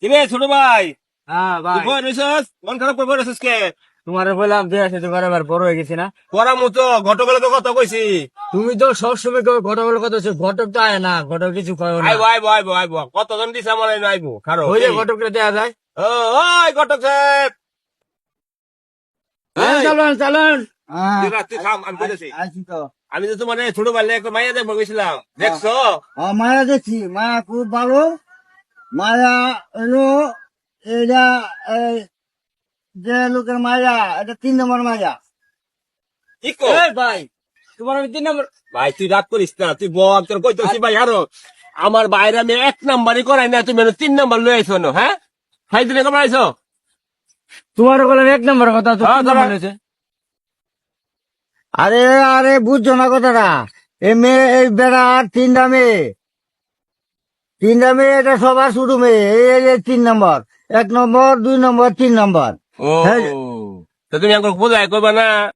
কিরে ছোট ভাই, হ্যাঁ তুই ভাই, বই রইছস? মন খারাপ করে বই রইছস কে? তোমারে বললাম বিয়ে সাথে করাবার বড় হয়ে গেছি না। করার মতো ঘটকলে তো কথা কইছি। তুমি তো সবসময় ঘটকের কথা হচ্ছে, ঘটক তো আয় না, ঘটক কিছু কয় না। আইবো কতজন দিছে আমার এনে আইবো খারো ওই যে এই। ঘটকটা দেয়া যায়। ও, ওই ঘটক সাহেব, এই, চালন চালন। তুই থাম, আমি কইতেছি। আছি তো। আমি তো তোমার ছোট ভাই একটা মাইয়া দেখবো গেছিলাম, দেখছো? মায়া দেখছি, মায়া খুব ভালো। মায়া এলো, এটা এই যে লোকের মায়া, এটা 3 নম্বর মায়া। ইকো এই ভাই, তোমার আমি 3 নম্বর। ভাই তুই রাগ করিস না, তুই বল তোর কইতেছি ভাই আরো। আমার বাইরে আমি 1 নাম্বারই করাই না, তুমি 3 নাম্বার লই আইছো না, হ্যাঁ? ফাইভ দিনে কবার আইছো? তোমার বললাম 1 নম্বর কথা, তো হ্যাঁ, 3 নম্বর দাঁড়া। হয়েছে। আরে আরে বুঝছো না কথাটা। এ মেয়ে, এই বেড়া আর 3টা মেয়ে। 3টা মেয়ে, এটা সবার শুরু মেয়ে, এই যে 3 নম্বর। 1 নম্বর, 2 নম্বর, 3 নম্বর। ও, হ্যাঁ, তো তুমি একবার বোঝাই করবা না?